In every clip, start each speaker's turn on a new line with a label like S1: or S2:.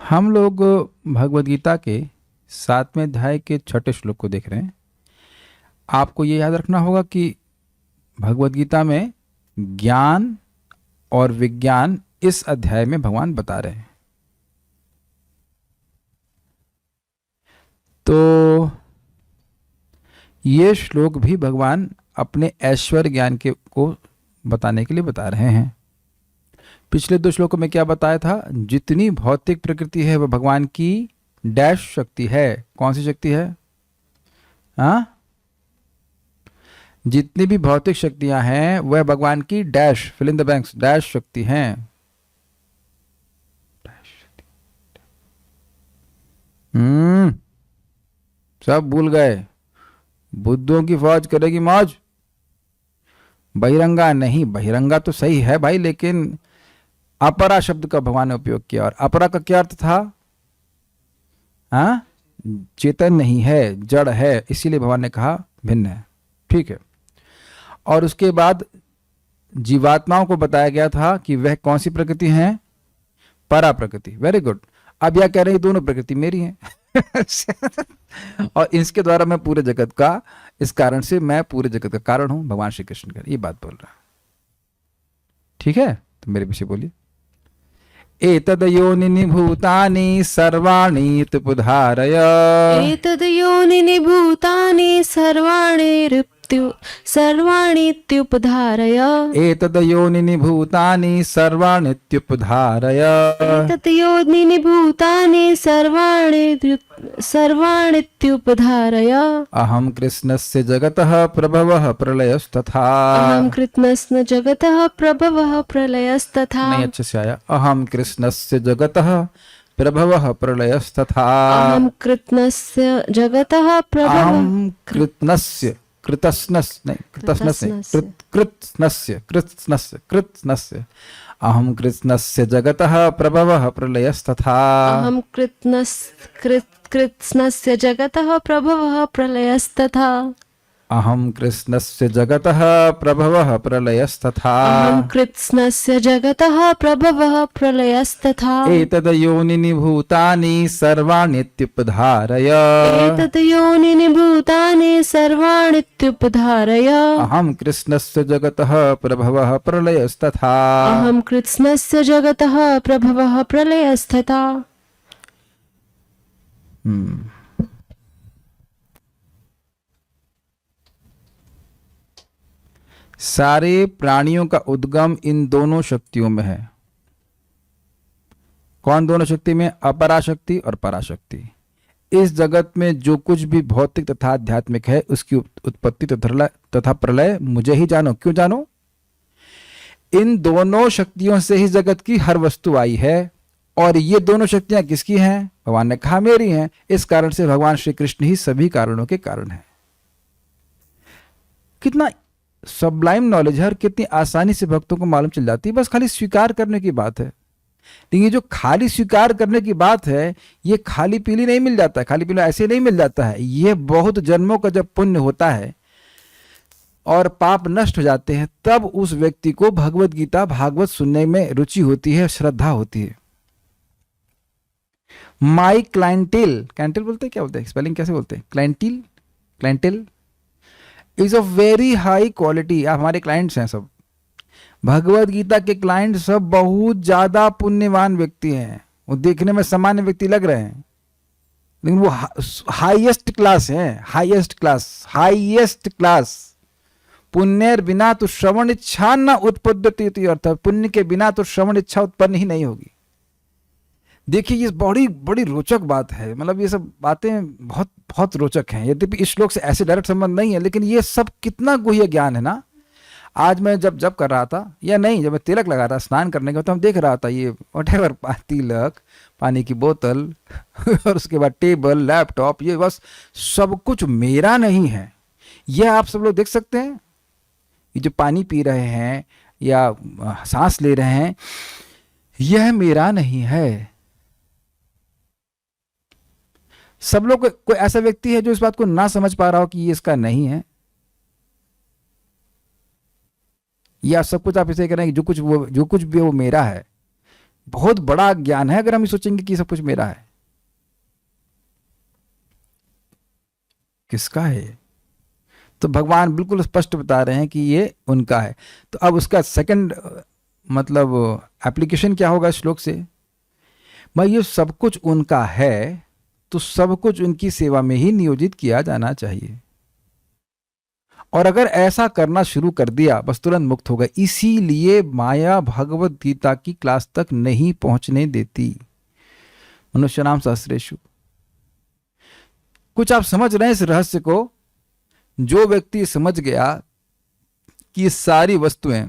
S1: हम लोग भगवत गीता के 7वें अध्याय के 6ठे श्लोक को देख रहे हैं। आपको ये याद रखना होगा कि भगवत गीता में ज्ञान और विज्ञान इस अध्याय में भगवान बता रहे हैं। तो ये श्लोक भी भगवान अपने ऐश्वर्य ज्ञान के को बताने के लिए बता रहे हैं। पिछले 2 श्लोकों में क्या बताया था? जितनी भौतिक प्रकृति है वह भगवान की डैश शक्ति है। कौन सी शक्ति है? हाँ, जितनी भी भौतिक शक्तियां हैं वह भगवान की dash, fill in the blanks, dash शक्ति हैं। सब भूल गए। बुद्धों की फौज करेगी मौज। बहिरंगा नहीं, बहिरंगा तो सही है भाई, लेकिन अपरा शब्द का भगवान ने उपयोग किया। और अपरा का क्या अर्थ था? हाँ, चेतन नहीं है, जड़ है, इसीलिए भगवान ने कहा भिन्न है। ठीक है। और उसके बाद जीवात्माओं को बताया गया था कि वह कौन सी प्रकृति है? परा प्रकृति। Very good. अब यह कह रहे हैं दोनों प्रकृति मेरी हैं। और इसके द्वारा मैं पूरे जगत का, इस कारण से मैं पूरे जगत का कारण हूं। भगवान श्री कृष्ण का ये बात बोल रहा है। ठीक है, तो मेरे पीछे बोलिए। एतद्योनिनि भूतानि सर्वाणि त्रिपुधारय।
S2: एतद्योनिनि भूतानि सर्वाणीत्युपधारय।
S1: एतद्योनिनि भूतानि सर्वाणीत्युपधारय।
S2: एतद्योनिनि भूतानि सर्वाणीत्युपधारय।
S1: अहं कृष्णस्य जगतः प्रभवः प्रलयस्तथा।
S2: अहं कृष्णस्य जगतः प्रभवः प्रलयस्तथा।
S1: नहीं, अच्छे से आया। अहं कृष्णस्य जगतः प्रभवः प्रलयस्तथा।
S2: अहं कृष्णस्य जगतः प्रभवः।
S1: अहं कृत्स्नस्य, कृतस्नस्य नहीं, कृतस्नस्य नहीं, कृत्स्नस्य अहं कृत्स्नस्य जगतः प्रभवः प्रलयस्तथा।
S2: अहं कृत्स्नस्य जगतः प्रभवः प्रलयस्तथा।
S1: अहं कृष्णस्य जगतः प्रभवः प्रलयस्तथा।
S2: अहं कृत्स्नस्य जगतः प्रभवः प्रलयस्तथा।
S1: एतद्योनिनि भूतानि सर्वाणीत्युपधारय।
S2: एतद्योनिनि भूतानि सर्वाणीत्युपधारय।
S1: अहं कृष्णस्य जगतः प्रभवः प्रलयस्तथा।
S2: अहं कृत्स्नस्य जगतः प्रभवः प्रलयस्तथा।
S1: सारे प्राणियों का उद्गम इन दोनों शक्तियों में है। कौन दोनों शक्ति में? अपराशक्ति और पराशक्ति। इस जगत में जो कुछ भी भौतिक तथा आध्यात्मिक है उसकी उत्पत्ति तथा प्रलय मुझे ही जानो। क्यों जानो? इन दोनों शक्तियों से ही जगत की हर वस्तु आई है। और ये दोनों शक्तियां किसकी हैं? भगवान ने कहा मेरी हैं। इस कारण से भगवान श्री कृष्ण ही सभी कारणों के कारण हैं। कितना सबलाइम नॉलेज है और कितनी आसानी से भक्तों को मालूम चल जाती है। बस खाली स्वीकार करने की बात है। लेकिन ये जो खाली स्वीकार करने की बात है, ये खाली पीली नहीं मिल जाता है, खाली पीला ऐसे नहीं मिल जाता है। ये बहुत जन्मों का जब पुण्य होता है और पाप नष्ट हो जाते हैं, तब उस व्यक्ति को भगवत गीता भागवत सुनने में रुचि होती है, श्रद्धा होती है। माई क्लाइंटेल, क्लाइंटेल बोलते हैं, क्या बोलते हैं, स्पेलिंग कैसे बोलते हैं? Clientele, clientele is of very high quality. आप हमारे क्लाइंट्स हैं सब। भगवत गीता के क्लाइंट सब बहुत ज्यादा पुण्यवान व्यक्ति हैं। वो देखने में सामान्य व्यक्ति लग रहे हैं, लेकिन वो हाईएस्ट क्लास हैं। Highest class. पुण्येर बिना तो श्रवण इच्छा न उत्पद्यते। अर्थात पुण्य के बिना तो श्रवण इच्छा उत्पन्न ही नहीं होगी। देखिए, ये बड़ी रोचक बात है। मतलब ये सब बातें बहुत बहुत रोचक हैं। यद्यपि इस श्लोक से ऐसे डायरेक्ट संबंध नहीं है, लेकिन ये सब कितना गुह्य ज्ञान है ना। आज मैं जब कर रहा था, या नहीं, जब मैं तिलक लगा रहा स्नान करने का, तो हम देख रहा था ये व्हाटएवर, तिलक, पानी की बोतल और उसके बाद टेबल, लैपटॉप, ये बस सब कुछ मेरा नहीं है। यह आप सब लोग देख सकते हैं। ये जो पानी पी रहे हैं या सांस ले रहे हैं, यह मेरा नहीं है। सब लोग, कोई ऐसा व्यक्ति है जो इस बात को ना समझ पा रहा हो कि ये इसका नहीं है? या सब कुछ आप इसे कह रहे हैं कि जो कुछ भी वो मेरा है? बहुत बड़ा ज्ञान है अगर हम ये सोचेंगे कि सब कुछ मेरा है। किसका है? तो भगवान बिल्कुल स्पष्ट बता रहे हैं कि ये उनका है। तो अब उसका सेकंड मतलब एप्लीकेशन क्या होगा इस श्लोक से? भाई ये सब कुछ उनका है तो सब कुछ उनकी सेवा में ही नियोजित किया जाना चाहिए, और अगर ऐसा करना शुरू कर दिया बस तुरंत मुक्त हो गए। इसीलिए माया भगवत गीता की क्लास तक नहीं पहुंचने देती। मनुष्य नाम सहस्रेषु। कुछ आप समझ रहे हैं इस रहस्य को? जो व्यक्ति समझ गया कि ये सारी वस्तुएं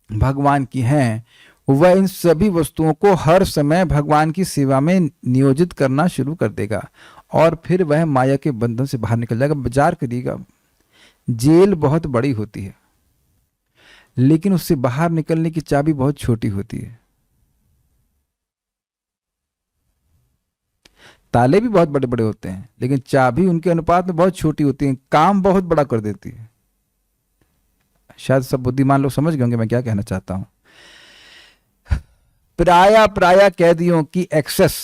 S1: भगवान की हैं, वह इन सभी वस्तुओं को हर समय भगवान की सेवा में नियोजित करना शुरू कर देगा, और फिर वह माया के बंधन से बाहर निकल जाएगा। विचार करिएगा, जेल बहुत बड़ी होती है लेकिन उससे बाहर निकलने की चाबी बहुत छोटी होती है। ताले भी बहुत बड़े बड़े होते हैं लेकिन चाबी उनके अनुपात में बहुत छोटी होती है, काम बहुत बड़ा कर देती है। शायद सब बुद्धिमान लोग समझ गए होंगे मैं क्या कहना चाहता हूं। प्राय कैदियों की एक्सेस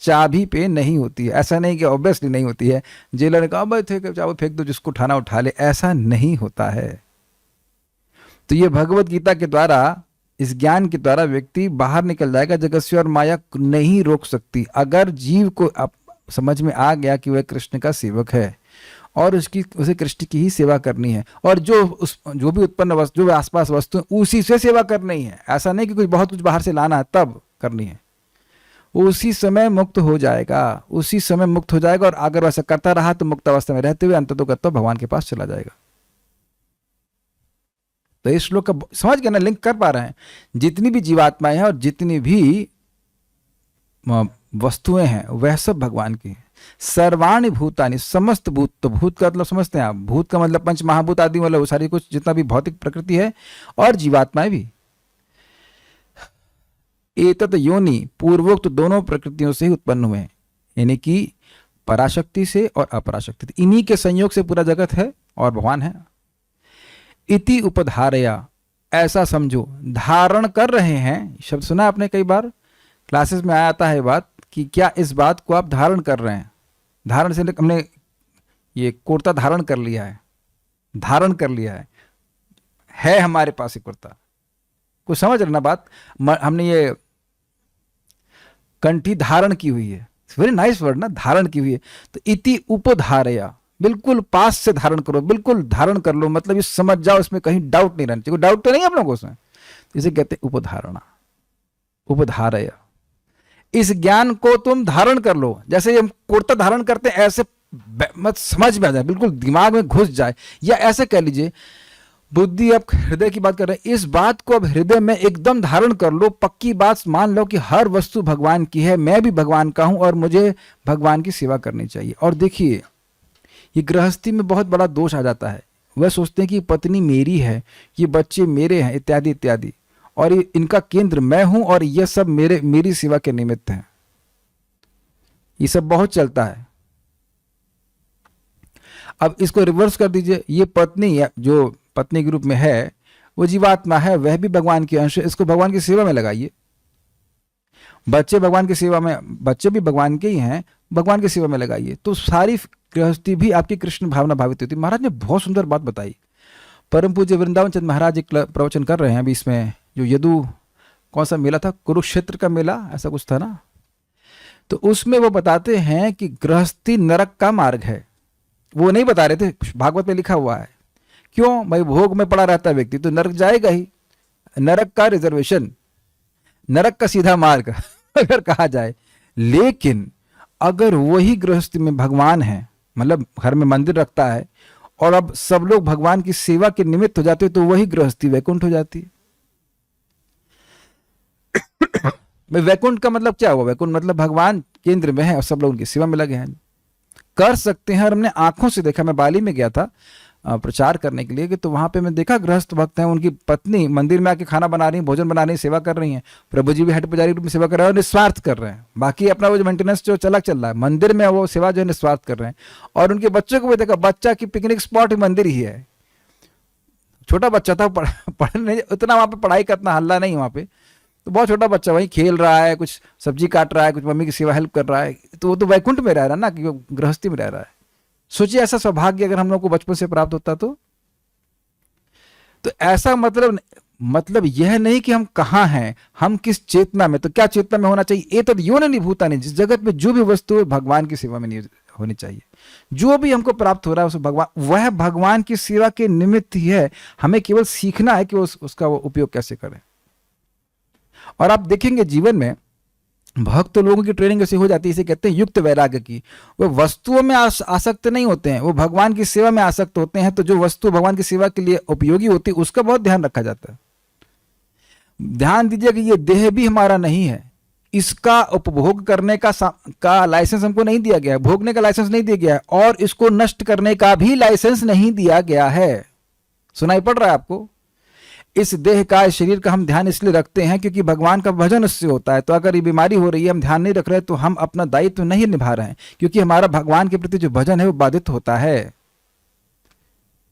S1: चाबी पे नहीं होती है। ऐसा नहीं कि ऑब्वियसली नहीं होती है, जेलर ने कहा भाई चाबी फेंक दो, जिसको उठाना उठा ले, ऐसा नहीं होता है। तो ये भगवत गीता के द्वारा, इस ज्ञान के द्वारा व्यक्ति बाहर निकल जाएगा जगत से, और माया नहीं रोक सकती। अगर जीव को अब समझ में आ गया कि वह कृष्ण का सेवक है और उसे कृष्ण की ही सेवा करनी है, और जो भी उत्पन्न वस्तु, जो आसपास वस्तु उसी से सेवा करनी है। ऐसा नहीं कि बहुत कुछ बाहर से लाना है तब करनी है। उसी समय मुक्त हो जाएगा, उसी समय मुक्त हो जाएगा, और अगर वैसा करता रहा तो मुक्त अवस्था में रहते हुए अंततोगत्वा भगवान के पास चला जाएगा। तो इस श्लोक का समझ गए ना, लिंक कर पा रहे हैं? जितनी भी जीवात्माएं हैं और जितनी भी वस्तुएं हैं वह सब भगवान की हैं। सर्वाणि भूतानि, समस्त भूत। तो भूत का मतलब समझते हैं आप? भूत का मतलब पंच महाभूत आदि, मतलब वो सारी कुछ जितना भी भौतिक प्रकृति है, और जीवात्माएं भी। एतत योनि, पूर्वोक्त दोनों प्रकृतियों से ही उत्पन्न हुए हैं, यानी कि पराशक्ति से और अपराशक्ति। इन्हीं के संयोग से पूरा जगत है और भगवान है। इति उपधारया, ऐसा समझो, धारण कर रहे हैं। शब्द सुना आपने कई बार, क्लासेस में आया आता है बात कि क्या इस बात को आप धारण कर रहे हैं। धारण से हमने ये कुर्ता धारण कर लिया है, धारण कर लिया है हमारे पास ये कुर्ता। कुछ समझ रहे ना बात? हमने ये कंठी धारण की हुई है, वेरी नाइस वर्ड ना, धारण की हुई है। तो इति उपधारया, बिल्कुल पास से धारण करो, बिल्कुल धारण कर लो, मतलब ये समझ जाओ, इसमें कहीं डाउट नहीं रहना चाहिए। डाउट तो नहीं है आप लोगों को उसमें। इसे कहते हैं उपधारणा, उपधारया। इस ज्ञान को तुम धारण कर लो, जैसे हम कुर्ता धारण करते हैं, ऐसे मत समझ में आ जाए, बिल्कुल दिमाग में घुस जाए। या ऐसे कह लीजिए, बुद्धि, अब हृदय की बात कर रहे हैं, इस बात को अब हृदय में एकदम धारण कर लो, पक्की बात मान लो कि हर वस्तु भगवान की है, मैं भी भगवान का हूं और मुझे भगवान की सेवा करनी चाहिए। और देखिए, ये गृहस्थी में बहुत बड़ा दोष आ जाता है। वह सोचते हैं कि पत्नी मेरी है, ये बच्चे मेरे हैं, इत्यादि इत्यादि, और ये इनका केंद्र मैं हूं, और ये सब मेरी सेवा के निमित्त हैं। ये सब बहुत चलता है। अब इसको रिवर्स कर दीजिए, ये पत्नी जो पत्नी के रूप में है वो जीवात्मा है, वह भी भगवान की अंश है, इसको भगवान की सेवा में लगाइए। बच्चे भगवान की सेवा में, बच्चे भी भगवान के ही हैं, भगवान की सेवा में लगाइए, तो सारी गृहस्थी भी आपकी कृष्ण भावना भावित होती है। महाराज ने बहुत सुंदर बात बताई। परम पूज्य वृंदावन चंद महाराज एक प्रवचन कर रहे हैं अभी इसमें, जो यदु कौन सा मेला था, कुरुक्षेत्र का मेला ऐसा कुछ था ना, तो उसमें वो बताते हैं कि गृहस्थी नरक का मार्ग है। वो नहीं बता रहे थे, भागवत में लिखा हुआ है। क्यों भाई? भोग में पड़ा रहता है व्यक्ति तो नरक जाएगा ही। नरक का रिजर्वेशन, नरक का सीधा मार्ग अगर कहा जाए। लेकिन अगर वही गृहस्थी में भगवान है, मतलब घर में मंदिर रखता है और अब सब लोग भगवान की सेवा के निमित्त हो जाते हैं, तो वही गृहस्थी वैकुंठ हो जाती है। वैकुंठ का मतलब क्या हुआ? वैकुंठ मतलब भगवान केंद्र में है और सब लोग उनकी सेवा में लगे हैं, कर सकते हैं। और हमने आंखों से देखा, मैं बाली में गया था प्रचार करने के लिए, कि तो वहां पे मैं देखा गृहस्थ भक्त हैं, उनकी पत्नी मंदिर में आके खाना बना रही है, भोजन बना रही है, सेवा कर रही हैं। प्रभु जी भी हेड पुजारी रूप में सेवा कर रहे हैं और निस्वार्थ कर रहे हैं। बाकी अपना वो जो मेंटेनेंस जो चल रहा है मंदिर में, वो सेवा जो है निस्वार्थ कर रहे हैं। और उनके बच्चों को भी देखा, बच्चा की पिकनिक स्पॉट मंदिर ही है। छोटा बच्चा था, पढ़ने उतना वहां पे पढ़ाई का इतना हल्ला नहीं वहां पे, तो बहुत छोटा बच्चा वहीं खेल रहा है, कुछ सब्जी काट रहा है, कुछ मम्मी की सेवा हेल्प कर रहा है, तो वो तो वैकुंठ में रह रहा है ना, कि वो गृहस्थी में रह रहा है। सोचिए ऐसा सौभाग्य अगर हम लोग को बचपन से प्राप्त होता तो ऐसा मतलब यह नहीं कि हम कहाँ हैं, हम किस चेतना में। तो क्या चेतना में होना चाहिए? एतद् योनिनि भूतानि, जिस जगत में जो भी वस्तु है भगवान की सेवा में नहीं होनी चाहिए। जो भी हमको प्राप्त हो रहा है उस भगवान, वह भगवान की सेवा के निमित्त ही है। हमें केवल सीखना है कि उसका वो उपयोग कैसे करें। और आप देखेंगे जीवन में भक्त लोगों की ट्रेनिंग ऐसी हो जाती है, इसे कहते हैं युक्त वैराग्य की। वो वस्तुओं में आसक्त नहीं होते हैं, वो भगवान की सेवा में आसक्त होते हैं। तो जो वस्तु भगवान की सेवा के लिए उपयोगी होती है उसका बहुत ध्यान रखा जाता है। ध्यान दीजिए कि ये देह भी हमारा नहीं है, इसका उपभोग करने का लाइसेंस हमको नहीं दिया गया है, भोगने का लाइसेंस नहीं दिया गया है, और इसको नष्ट करने का भी लाइसेंस नहीं दिया गया है। सुनाई पड़ रहा है आपको? इस देह का, इस शरीर का हम ध्यान इसलिए रखते हैं क्योंकि भगवान का भजन उससे होता है। तो अगर ये बीमारी हो रही है, हम ध्यान नहीं रख रहे तो हम अपना दायित्व नहीं निभा रहे हैं, क्योंकि हमारा भगवान के प्रति जो भजन है वो बाधित होता है।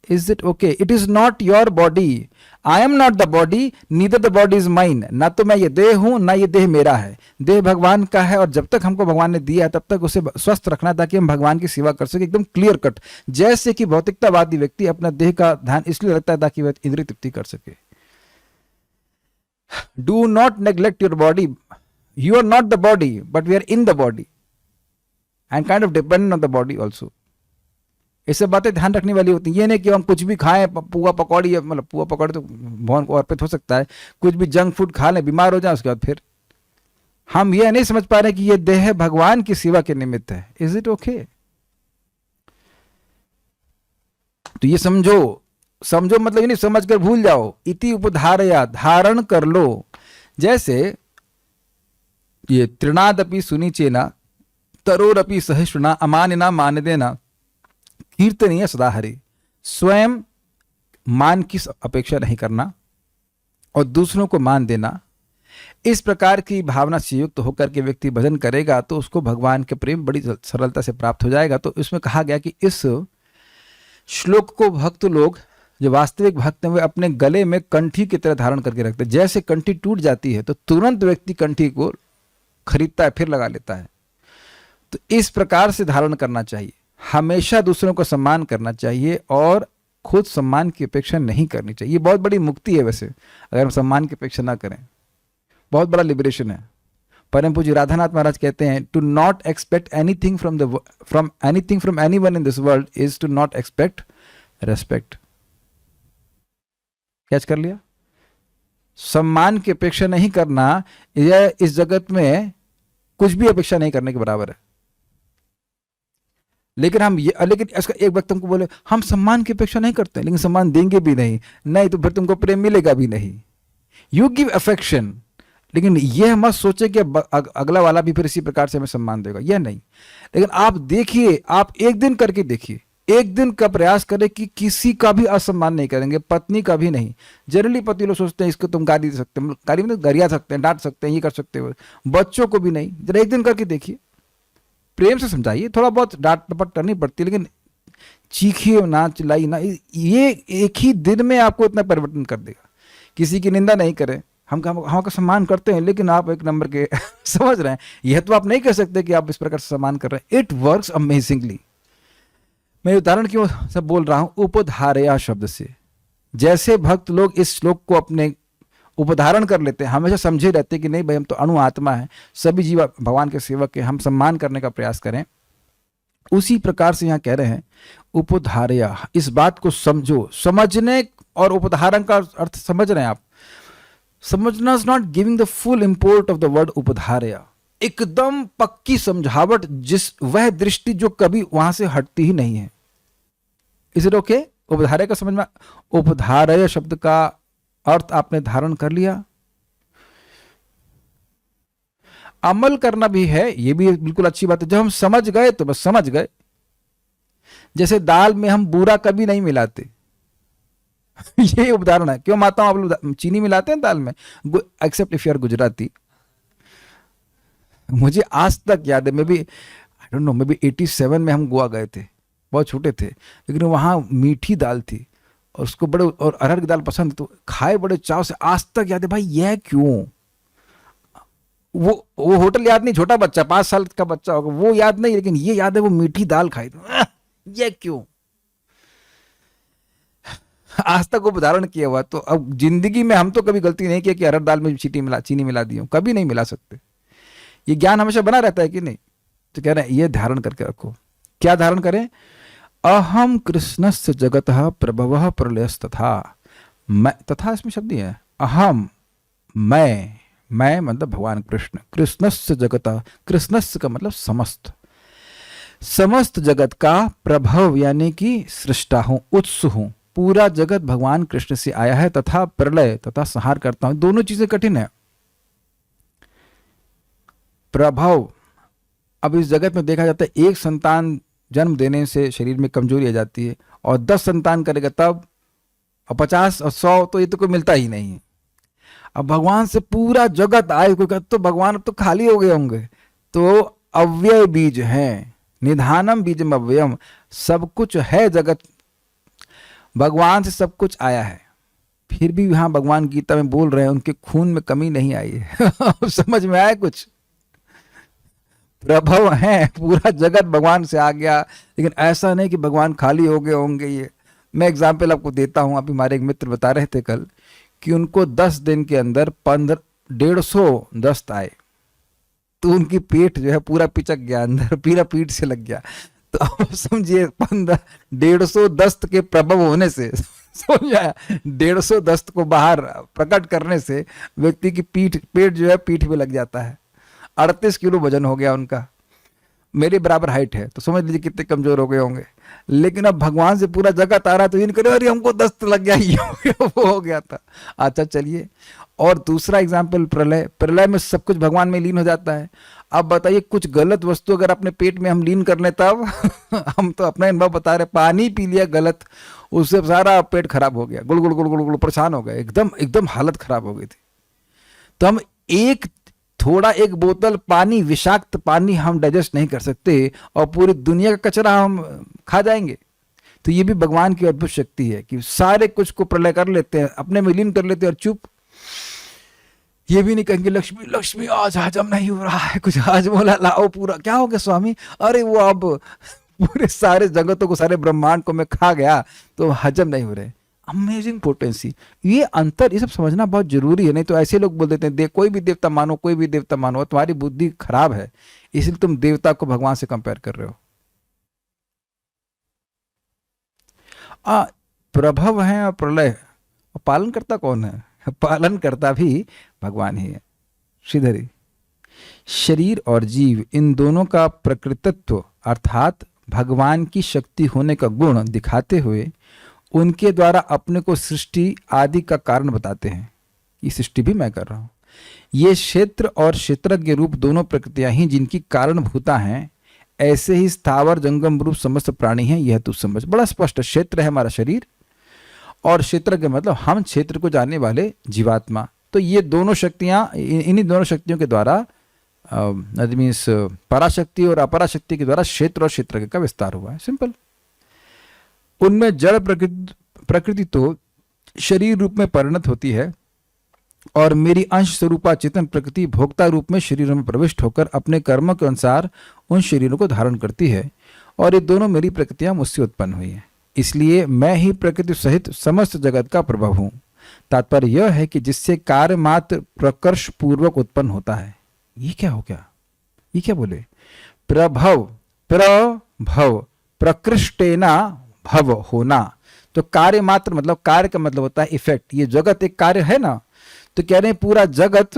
S1: Is it okay? It is not your body, I am not the body, neither the body is mine. ना तो मैं ये देह हूं, ना ये देह मेरा है। देह भगवान का है, और जब तक हमको भगवान ने दिया है तब तक उसे स्वस्थ रखना, ताकि हम भगवान की सेवा कर सके, एकदम क्लियर कट। जैसे कि भौतिकतावादी व्यक्ति अपना देह का ध्यान इसलिए रखता है ताकि वह इंद्रिय तृप्ति कर सके। Do not neglect your body. You are not the body, but we are in the body and kind of dependent on the body also. ये सब बातें ध्यान रखने वाली होती हैं। ये नहीं कि हम कुछ भी खाएं, पुआ पकौड़ी, मतलब पुआ पकौड़ी तो भगवान को अर्पित हो सकता है, कुछ भी जंक फूड खा लें, बीमार हो जाए, उसके बाद फिर हम ये नहीं समझ पा रहे कि ये देह भगवान की सेवा के निमित्त है। Is it okay? तो ये समझो मतलब ये नहीं समझ कर भूल जाओ। इति उपधारया, धारण कर लो। जैसे ये तृणादपि सुनिचेना तरोरपि सहिष्णुना अमानिना मानदेना कीर्तनीय सदा हरि। स्वयं मान की अपेक्षा नहीं करना और दूसरों को मान देना, इस प्रकार की भावना से युक्त होकर के व्यक्ति भजन करेगा तो उसको भगवान के प्रेम बड़ी सरलता से प्राप्त हो जाएगा। तो इसमें कहा गया कि इस श्लोक को भक्त लोग, जो वास्तविक भक्त हैं, वे अपने गले में कंठी की तरह धारण करके रखते हैं। जैसे कंठी टूट जाती है तो तुरंत व्यक्ति कंठी को खरीदता है, फिर लगा लेता है। तो इस प्रकार से धारण करना चाहिए। हमेशा दूसरों को सम्मान करना चाहिए और खुद सम्मान की अपेक्षा नहीं करनी चाहिए। ये बहुत बड़ी मुक्ति है वैसे, अगर हम सम्मान की अपेक्षा ना करें, बहुत बड़ा लिबरेशन है। परम पूज्य राधानाथ महाराज कहते हैं, to not expect anything from anyone in this world is to not expect respect. Catch कर लिया? सम्मान की अपेक्षा नहीं करना यह इस जगत में कुछ भी अपेक्षा नहीं करने के बराबर है। लेकिन इसका एक व्यक्ति तुमको बोले हम सम्मान की अपेक्षा नहीं करते, लेकिन सम्मान देंगे भी नहीं तो फिर तुमको प्रेम मिलेगा भी नहीं। यू गिव अफेक्शन, लेकिन यह मत सोचे कि अगला वाला भी फिर इसी प्रकार से हमें सम्मान देगा, यह नहीं। लेकिन आप देखिए, आप एक दिन करके देखिए, एक दिन का प्रयास करें कि किसी का भी असम्मान नहीं करेंगे, पत्नी का भी नहीं। जनरली पति लोग सोचते हैं इसको तुम गाली दे सकते हैं, गाली में गरिया सकते हैं, डांट सकते हैं, ये कर सकते हो, बच्चों को भी नहीं। जरा एक दिन करके देखिए, प्रेम से समझाइए, थोड़ा बहुत डांट डपट करनी पड़ती है, लेकिन चीखिए ना, चिल्लाइए ना। ये एक ही दिन में आपको इतना परिवर्तन कर देगा। किसी की निंदा नहीं करें, हम का सम्मान करते हैं, लेकिन आप एक नंबर के समझ रहे हैं, यह तो आप नहीं कह सकते कि आप इस प्रकार से सम्मान कर रहे हैं। It works amazingly. मैं उदाहरण क्यों सब बोल रहा हूं? उपधारया शब्द से। जैसे भक्त लोग इस श्लोक को अपने उपधारण कर लेते हैं, हमेशा समझे रहते हैं कि नहीं भाई हम तो अणु आत्मा है, सभी जीव भगवान के सेवक है, हम सम्मान करने का प्रयास करें। उसी प्रकार से यहाँ कह रहे हैं उपधारया। इस बात को समझो। समझने और उपधारण का अर्थ समझ रहे हैं आप? समझना is not giving the full import of the word उपधारया। एकदम पक्की समझावट, जिस वह दृष्टि जो कभी वहां से हटती ही नहीं है। Is it okay? उपधारय का समझ में, उपधारय शब्द का अर्थ आपने धारण कर लिया। अमल करना भी है, ये भी बिल्कुल अच्छी बात है। जब हम समझ गए तो बस समझ गए। जैसे दाल में हम बूरा कभी नहीं मिलाते ये उदाहरण है। क्यों माता हूं आप लोग चीनी मिलाते हैं दाल में? Except if you are Gujarati. मुझे आज तक याद है, maybe I don't know, maybe 87 में हम गोवा गए थे, बहुत छोटे थे, लेकिन वहाँ मीठी दाल थी और उसको बड़े, और अरहर की दाल पसंद, तो खाए बड़े चाव से। आज तक याद है भाई, यह क्यों? वो होटल याद नहीं, छोटा बच्चा 5 साल का बच्चा होगा, वो याद नहीं, लेकिन ये याद है वो मीठी दाल खाई थी। ये क्यों? आज तक वो उदाहरण किया हुआ। तो अब जिंदगी में हम तो कभी गलती नहीं किया कि अरहर दाल में चीनी मिला दी हूं, कभी नहीं मिला सकते। ये ज्ञान हमेशा बना रहता है कि नहीं? तो कह रहे हैं ये धारण करके रखो। क्या धारण करें? अहम कृष्णस्य जगतः प्रभवः प्रलयस्तथा। मैं, तथा इसमें शब्द ही है। अहम, मैं मतलब भगवान कृष्ण, कृष्णस्य जगतः, कृष्णस्य का मतलब समस्त जगत का प्रभव यानी कि सृष्टा हूं, उत्स हूं। पूरा जगत भगवान कृष्ण से आया है, तथा प्रलय, तथा संहार करता हूं। दोनों चीजें कठिन है। प्रभव, अब इस जगत में देखा जाता है एक संतान जन्म देने से शरीर में कमजोरी आ जाती है, और 10 संतान करेगा तब, और 50 और 100, तो ये तो कोई मिलता ही नहीं है। अब भगवान से पूरा जगत आए, कोई कहता तो भगवान अब तो खाली हो गए होंगे। तो अव्यय बीज है, निधानम बीजम अव्ययम, सब कुछ है जगत, भगवान से सब कुछ आया है। फिर भी यहाँ भगवान गीता में बोल रहे हैं उनके खून में कमी नहीं आई है। समझ में आया कुछ? प्रभव है, पूरा जगत भगवान से आ गया, लेकिन ऐसा नहीं कि भगवान खाली हो गए होंगे। ये मैं एग्जाम्पल आपको देता हूँ। अभी हमारे एक मित्र बता रहे थे कल कि उनको 10 दिन के अंदर 150 दस्त आए, तो उनकी पेट जो है पूरा पिचक गया अंदर, पूरा पीठ से लग गया। तो आप समझिए 150 दस्त के प्रभव होने से, समझ आया? 150 दस्त को बाहर प्रकट करने से व्यक्ति की पेट जो है पीठ पे लग जाता है। 38 किलो वजन हो गया उनका। मेरे बराबर हाइट है, तो समझ लीजिए कितने कमजोर हो गए होंगे। लेकिन अब भगवान से पूरा जगत आ रहा है, तो इनके अरे हमको दस्त लग गया, ये हो गया, वो हो गया था। अच्छा चलिए, और दूसरा एग्जाम्पल प्रलय में सब कुछ भगवान में लीन हो जाता है। अब बताइए कुछ गलत वस्तु अगर अपने पेट में हम लीन कर लें तब हम तो अपना अनुभव बता रहे, पानी पी लिया गलत, उससे सारा पेट खराब हो गया, गुड़ गुड़ गुड़ गुड़ गुड़ परेशान हो गए, एकदम एकदम हालत खराब हो गई थी। तो हम एक बोतल पानी, विषाक्त पानी हम डाइजेस्ट नहीं कर सकते, और पूरी दुनिया का कचरा हम खा जाएंगे। तो ये भी भगवान की अद्भुत शक्ति है कि सारे कुछ को प्रलय कर लेते हैं, अपने में लीन कर लेते हैं, और चुप। ये भी नहीं कहेंगे लक्ष्मी लक्ष्मी आज हजम नहीं हो रहा है कुछ, आज बोला लाओ पूरा, क्या हो गया स्वामी? अरे वो अब पूरे सारे जगतों को, सारे ब्रह्मांड को मैं खा गया, तो हजम नहीं हो रहे। Amazing potency. ये अंतर, ये सब समझना बहुत जरूरी है। नहीं तो ऐसे लोग बोल देते हैं कोई भी देवता मानो, कोई भी देवता मानो, तुम्हारी बुद्धि खराब है, इसलिए तुम देवता को भगवान से कंपेयर कर रहे हो। प्रभव है और प्रलय, और पालन करता कौन है? पालन करता भी भगवान ही है। श्रीधरी, शरीर और जीव, इन दोनों का प्रकृतित्व अर्थात भगवान की शक्ति होने का गुण दिखाते हुए उनके द्वारा अपने को सृष्टि आदि का कारण बताते हैं कि सृष्टि भी मैं कर रहा हूं। ये क्षेत्र और क्षेत्रज्ञ रूप दोनों प्रकृतियां ही जिनकी कारणभूता हैं, ऐसे ही स्थावर जंगम रूप समस्त प्राणी हैं, यह तू समझ। बड़ा स्पष्ट, क्षेत्र है हमारा शरीर, और क्षेत्रज्ञ मतलब हम क्षेत्र को जानने वाले जीवात्मा। तो ये दोनों शक्तियां, इन्हीं दोनों शक्तियों के द्वारा मीन्स पराशक्ति और अपराशक्ति के द्वारा क्षेत्र और क्षेत्रज्ञ का विस्तार हुआ है। सिंपल। उनमें जड़ प्रकृति तो शरीर रूप में परिणत होती है, और मेरी अंश स्वरूपा चेतन प्रकृति भोक्ता रूप में शरीरों में प्रविष्ट होकर अपने कर्मों के अनुसार उन शरीरों को धारण करती है, और ये दोनों मेरी प्रकृतियां मुझसे उत्पन्न हुई हैं। इसलिए मैं ही प्रकृति सहित समस्त जगत का प्रभव हूं। तात्पर्य यह है कि जिससे कार्य मात्र प्रकर्ष पूर्वक उत्पन्न होता है। ये क्या हो गया? ये क्या बोले? प्रभव, प्रभव, प्रकृष्टेना भव, होना। तो कार्य मात्र मतलब, कार्य का मतलब होता है इफेक्ट। ये जगत एक कार्य है ना, तो कह रहे हैं पूरा जगत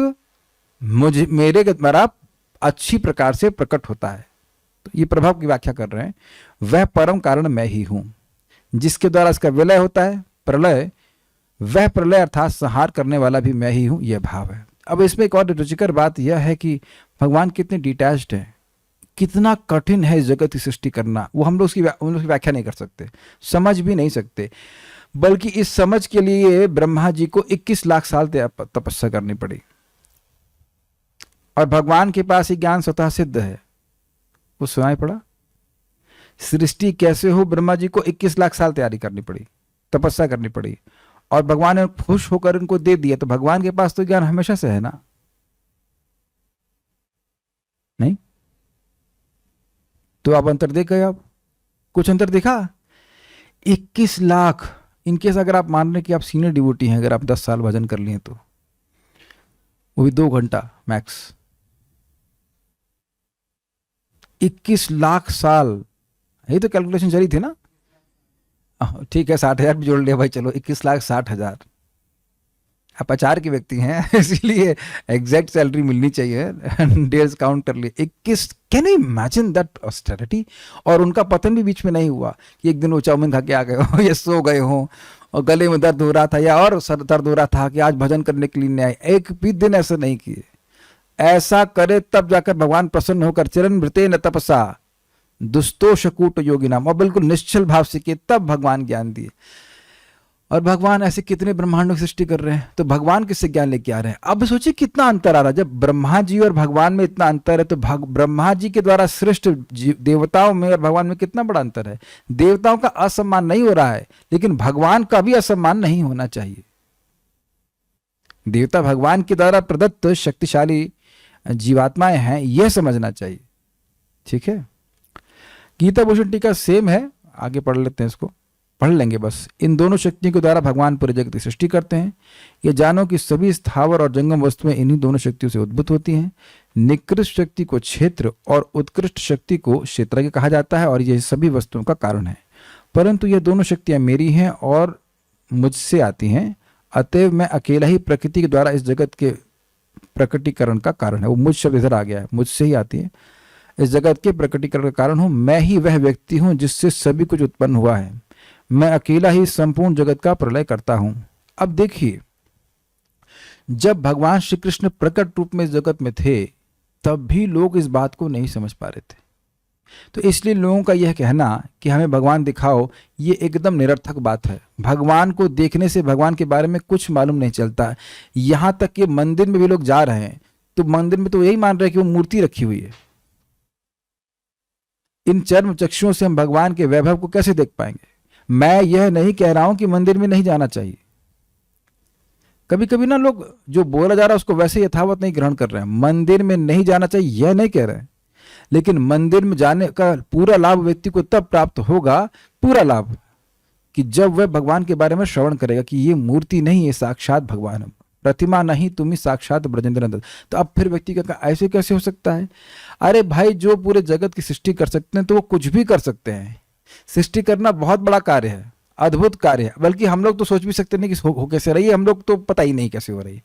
S1: मेरे द्वारा अच्छी प्रकार से प्रकट होता है। तो ये प्रभाव की व्याख्या कर रहे हैं। वह परम कारण मैं ही हूं, जिसके द्वारा इसका विलय होता है, प्रलय। वह प्रलय अर्थात संहार करने वाला भी मैं ही हूं, यह भाव है। अब इसमें एक और रुचिकर बात यह है कि भगवान कितने डिटैच्ड है, कितना कठिन है इस जगत की सृष्टि करना, वो हम लोग उसकी व्याख्या नहीं कर सकते, समझ भी नहीं सकते। बल्कि इस समझ के लिए ब्रह्मा जी को 21 लाख साल तपस्या करनी पड़ी, और भगवान के पास ये ज्ञान स्वतः सिद्ध है। वो सुनाई पड़ा सृष्टि कैसे हो, ब्रह्मा जी को 21 लाख साल तैयारी करनी पड़ी, तपस्या करनी पड़ी, और भगवान ने खुश होकर इनको दे दिया। तो भगवान के पास तो ज्ञान हमेशा से है ना। तो आप अंतर देख गए, आप कुछ अंतर देखा? 21 लाख। इनकेस अगर आप मान रहे कि आप सीनियर डिवोटी हैं, अगर आप 10 साल भजन कर लिए तो वो भी 2 घंटा मैक्स, 21 लाख साल, यही तो कैलकुलेशन चली थी ना। ठीक है, 60,000 भी जोड़ लिया भाई, चलो 21 लाख 60,000। आप आचार के व्यक्ति हैं इसीलिए एग्जैक्ट सैलरी मिलनी चाहिए, डेज काउंट कर लिए 21। Can you imagine that austerity? और उनका पतन भी बीच में नहीं हुआ कि एक दिन वो चाउमीन खा के आ गए हो या सो गए हो और गले में दर्द हो रहा था या और सर दर्द हो रहा था कि आज भजन करने के लिए नहीं आए। एक भी दिन ऐसा नहीं किए। ऐसा करे तब जाकर भगवान प्रसन्न होकर चरण मृते न तपसा दुस्तोषकूट योगी नाम, और बिल्कुल निश्चल भाव से किए तब भगवान ज्ञान दिए। और भगवान ऐसे कितने ब्रह्मांडों की सृष्टि कर रहे हैं, तो भगवान किससे ज्ञान लेके आ रहे हैं? अब सोचिए कितना अंतर आ रहा है। जब ब्रह्मा जी और भगवान में इतना अंतर है, तो ब्रह्मा जी के द्वारा सृष्ट देवताओं में और भगवान में कितना बड़ा अंतर है। देवताओं का असम्मान नहीं हो रहा है, लेकिन भगवान का भी असम्मान नहीं होना चाहिए। देवता भगवान के द्वारा प्रदत्त शक्तिशाली जीवात्माएं हैं, यह समझना चाहिए। ठीक है, गीता भूषण टीका सेम है, आगे पढ़ लेते हैं, इसको पढ़ लेंगे बस। इन दोनों शक्तियों के द्वारा भगवान पूरे जगत की सृष्टि करते हैं। ये जानो कि सभी स्थावर और जंगम वस्तुएं इन्हीं दोनों शक्तियों से उद्भूत होती हैं। निकृष्ट शक्ति को क्षेत्र और उत्कृष्ट शक्ति को क्षेत्र कहा जाता है, और ये सभी वस्तुओं का कारण है। परंतु ये दोनों शक्तियां मेरी हैं और मुझसे आती हैं, अतएव मैं अकेला ही प्रकृति के द्वारा इस जगत के प्रकटीकरण का कारण है। वो मुझ शब्द इधर आ गया है, मुझसे ही आती है, इस जगत के प्रकटीकरण का कारण हूं। मैं ही वह व्यक्ति हूं जिससे सभी कुछ उत्पन्न हुआ है। मैं अकेला ही संपूर्ण जगत का प्रलय करता हूं। अब देखिए, जब भगवान श्री कृष्ण प्रकट रूप में इस जगत में थे, तब भी लोग इस बात को नहीं समझ पा रहे थे। तो इसलिए लोगों का यह कहना कि हमें भगवान दिखाओ, ये एकदम निरर्थक बात है। भगवान को देखने से भगवान के बारे में कुछ मालूम नहीं चलता। यहां तक कि मंदिर में भी लोग जा रहे हैं, तो मंदिर में तो यही मान रहे हैं कि वो मूर्ति रखी हुई है। इन चर्म चक्षुओं से हम भगवान के वैभव को कैसे देख पाएंगे? मैं यह नहीं कह रहा हूं कि मंदिर में नहीं जाना चाहिए। कभी कभी ना लोग जो बोला जा रहा है उसको वैसे यथावत नहीं ग्रहण कर रहे हैं। मंदिर में नहीं जाना चाहिए यह नहीं कह रहे हैं, लेकिन मंदिर में जाने का पूरा लाभ व्यक्ति को तब प्राप्त होगा, पूरा लाभ, कि जब वह भगवान के बारे में श्रवण करेगा कि ये मूर्ति नहीं है, साक्षात भगवान है, प्रतिमा नहीं, तुम ही साक्षात ब्रजेंद्र नंदन। तो अब फिर व्यक्ति का ऐसे कैसे हो सकता है? अरे भाई, जो पूरे जगत की सृष्टि कर सकते हैं तो वो कुछ भी कर सकते हैं। सृष्टि करना बहुत बड़ा कार्य है, अद्भुत कार्य है। बल्कि हम लोग तो सोच भी सकते नहीं कि हो कैसे रही है, हम लोग तो पता ही नहीं कैसे हो रही है।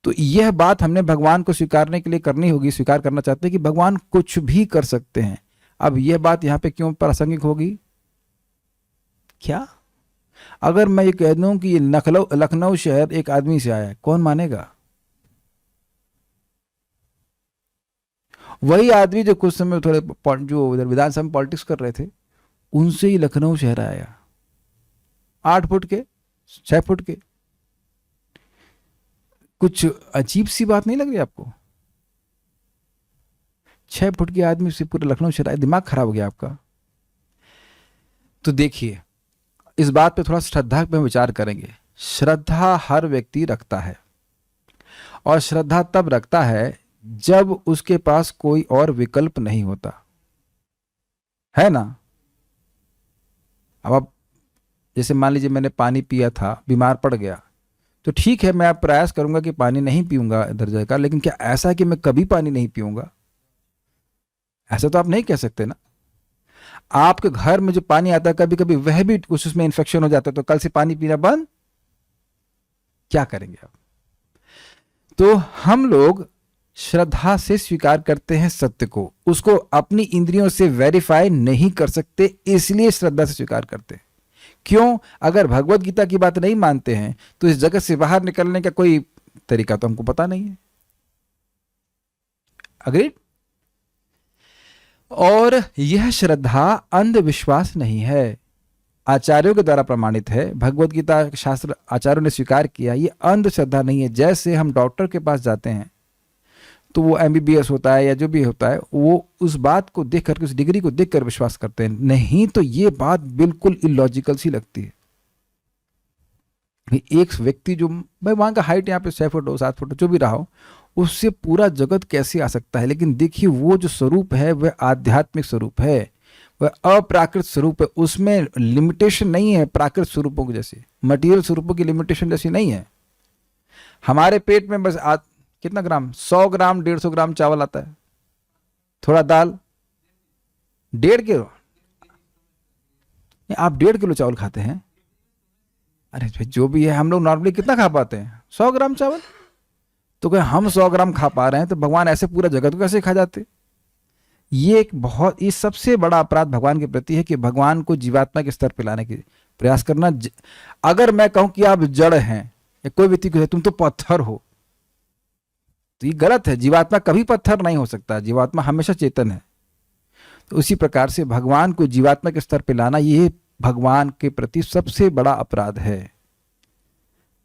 S1: तो यह बात हमने भगवान को स्वीकारने के लिए करनी होगी। स्वीकार करना चाहते हैं कि भगवान कुछ भी कर सकते हैं। अब यह बात यहां पे क्यों प्रासंगिक होगी? क्या अगर मैं ये कह दूं कि ये लखनऊ शहर एक आदमी से आया है, कौन मानेगा? वही आदमी जो कुछ समय थोड़े जो उधर विधानसभा में पॉलिटिक्स कर रहे थे, उनसे ही लखनऊ शहर आया। 8 फुट के, 6 फुट के। कुछ अजीब सी बात नहीं लग रही आपको? 6 फुट के आदमी से पूरे लखनऊ शहर आया। दिमाग खराब हो गया आपका? तो देखिए, इस बात पे थोड़ा श्रद्धा पे विचार करेंगे। श्रद्धा हर व्यक्ति रखता है, और श्रद्धा तब रखता है जब उसके पास कोई और विकल्प नहीं होता है ना। अब आप जैसे मान लीजिए मैंने पानी पिया था, बीमार पड़ गया, तो ठीक है, मैं अब प्रयास करूंगा कि पानी नहीं पीऊंगा इधर जगह, लेकिन क्या ऐसा है कि मैं कभी पानी नहीं पीऊंगा? ऐसा तो आप नहीं कह सकते ना। आपके घर में जो पानी आता है, कभी कभी वह भी कुछ उसमें इन्फेक्शन हो जाता है, तो कल से पानी पीना बंद, क्या करेंगे आप? तो हम लोग श्रद्धा से स्वीकार करते हैं सत्य को, उसको अपनी इंद्रियों से वेरीफाई नहीं कर सकते, इसलिए श्रद्धा से स्वीकार करते हैं। क्यों? अगर भगवत गीता की बात नहीं मानते हैं तो इस जगत से बाहर निकलने का कोई तरीका तो हमको पता नहीं है। अग्रीड? और यह श्रद्धा अंधविश्वास नहीं है, आचार्यों के द्वारा प्रमाणित है। भगवत गीता शास्त्र आचार्यों ने स्वीकार किया, यह अंधश्रद्धा नहीं है। जैसे हम डॉक्टर के पास जाते हैं तो वो MBBS होता है या जो भी होता है, वो उस बात को देख करके, उस डिग्री को देख कर विश्वास करते हैं। नहीं तो ये बात बिल्कुल इलॉजिकल सी लगती है। एक व्यक्ति जो, भाई वहां का हाइट यहाँ पे 6 फुट हो, 7 फुट हो, जो भी रहा हो, उससे पूरा जगत कैसे आ सकता है? लेकिन देखिए वो जो स्वरूप है वह आध्यात्मिक स्वरूप है, वह अप्राकृत स्वरूप है, उसमें लिमिटेशन नहीं है प्राकृत स्वरूपों की जैसी, मटेरियल स्वरूपों की लिमिटेशन जैसी नहीं है। हमारे पेट में बस कितना ग्राम, 100 ग्राम 150 ग्राम चावल आता है, थोड़ा दाल 1.5 किलो। आप 1.5 किलो चावल खाते हैं? अरे भाई जो भी है, हम लोग नॉर्मली कितना खा पाते हैं? 100 ग्राम चावल। तो क्या हम 100 ग्राम खा पा रहे हैं, तो भगवान ऐसे पूरा जगत को कैसे खा जाते? ये सबसे बड़ा अपराध भगवान के प्रति है कि भगवान को जीवात्मा के स्तर पर लाने की प्रयास करना। अगर मैं कहूं कि आप जड़ हैं, या कोई व्यक्ति को तुम तो पत्थर हो, तो ये गलत है। जीवात्मा कभी पत्थर नहीं हो सकता, जीवात्मा हमेशा चेतन है। तो उसी प्रकार से भगवान को जीवात्मा के स्तर पर लाना, ये भगवान के प्रति सबसे बड़ा अपराध है।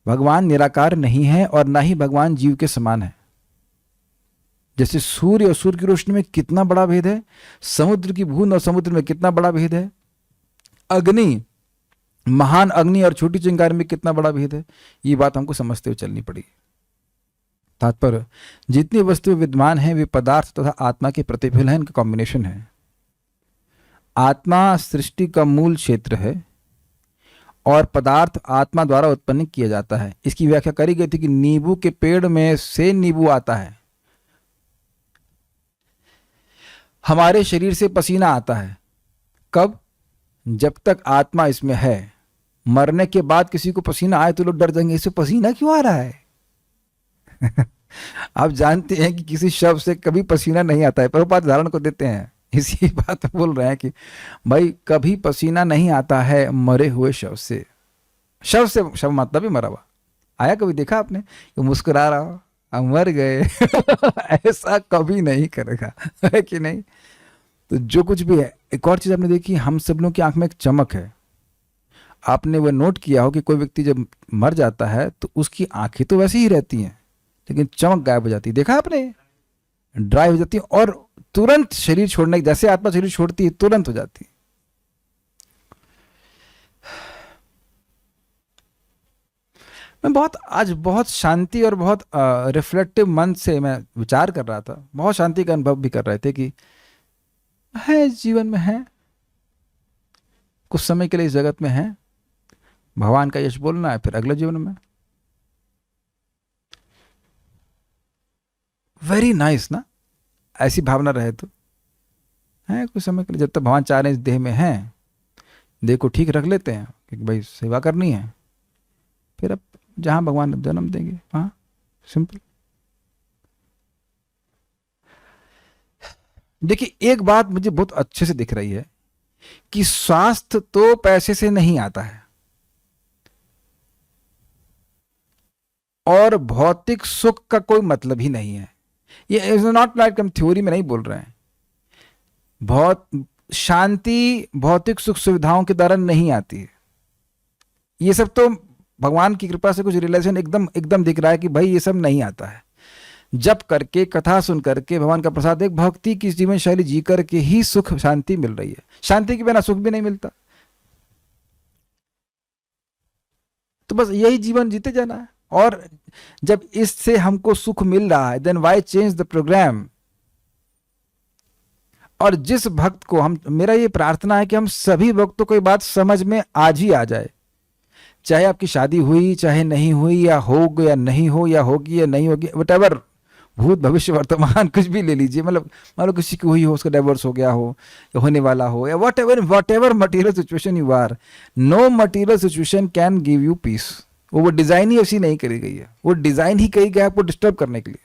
S1: भगवान निराकार नहीं है और ना ही भगवान जीव के समान है। जैसे सूर्य और सूर्य की रोशनी में कितना बड़ा भेद है, समुद्र की बूंद और समुद्र में कितना बड़ा भेद है, अग्नि, महान अग्नि और छोटी चिंगारी में कितना बड़ा भेद है, ये बात हमको समझते हुए चलनी पड़ेगी। तात्पर्य, जितनी वस्तुएं विद्यमान हैं वे पदार्थ तथा आत्मा के प्रतिफल हैं, इनका कॉम्बिनेशन है। आत्मा सृष्टि का मूल क्षेत्र है और पदार्थ आत्मा द्वारा उत्पन्न किया जाता है। इसकी व्याख्या करी गई थी कि नींबू के पेड़ में से नींबू आता है, हमारे शरीर से पसीना आता है। कब? जब तक आत्मा इसमें है। मरने के बाद किसी को पसीना आए तो लोग डर जाएंगे, इससे पसीना क्यों आ रहा है? आप जानते हैं कि किसी शव से कभी पसीना नहीं आता है, प्रभुपाद उदाहरण को देते हैं, इसी बात में बोल रहे हैं कि भाई कभी पसीना नहीं आता है मरे हुए शव से। शव मतलब भी मरा हुआ। आया कभी देखा आपने? ये मुस्कुरा रहा हो, हम मर गए ऐसा कभी नहीं करेगा, है कि नहीं? तो जो कुछ भी है, एक और चीज आपने देखी, हम सब लोगों की आंख में एक चमक है। आपने वो नोट किया हो कि कोई व्यक्ति जब मर जाता है तो उसकी आंखें तो वैसी ही रहती हैं, लेकिन चमक गायब हो जाती है। देखा आपने? ड्राई हो जाती है और तुरंत शरीर छोड़ने, जैसे आत्मा शरीर छोड़ती है तुरंत हो जाती है। मैं आज बहुत शांति और बहुत रिफ्लेक्टिव मन से मैं विचार कर रहा था, बहुत शांति का अनुभव भी कर रहे थे कि है जीवन में है, कुछ समय के लिए इस जगत में है, भगवान का यश बोलना है, फिर अगले जीवन में। वेरी नाइस ना, ऐसी भावना रहे तो है कुछ समय के लिए, जब तक भगवान चाह रहे हैं इस देह में हैं, देह को ठीक रख लेते हैं कि भाई सेवा करनी है, फिर अब जहां भगवान जन्म देंगे वहां। सिंपल। देखिए एक बात मुझे बहुत अच्छे से दिख रही है कि स्वास्थ्य तो पैसे से नहीं आता है और भौतिक सुख का कोई मतलब ही नहीं है। ये इज नॉट लाइक हम थ्योरी में नहीं बोल रहे हैं। बहुत शांति भौतिक सुख सुविधाओं के द्वारा नहीं आती है। ये सब तो भगवान की कृपा से कुछ रियलाइजेशन एकदम दिख रहा है कि भाई ये सब नहीं आता है। जप करके, कथा सुन करके, भगवान का प्रसाद, एक भक्ति की जीवन शैली जी करके ही सुख शांति मिल रही है। शांति के बिना सुख भी नहीं मिलता। तो बस यही जीवन जीते जाना है। और जब इससे हमको सुख मिल रहा है, then why change the programme. और जिस भक्त को मेरा ये प्रार्थना है कि हम सभी भक्तों को ये बात समझ में आज ही आ जाए, चाहे आपकी शादी हुई चाहे नहीं हुई, या हो या नहीं हो, या होगी या नहीं होगी, वट भूत भविष्य वर्तमान कुछ भी ले लीजिए। मतलब मान लो किसी की हुई हो, उसका डाइवोर्स हो गया हो या होने वाला हो, या whatever material situation you are, no material situation can give you peace. वो डिजाइन ही ऐसी नहीं करी गई है, वो डिजाइन ही कही गया आपको डिस्टर्ब करने के लिए।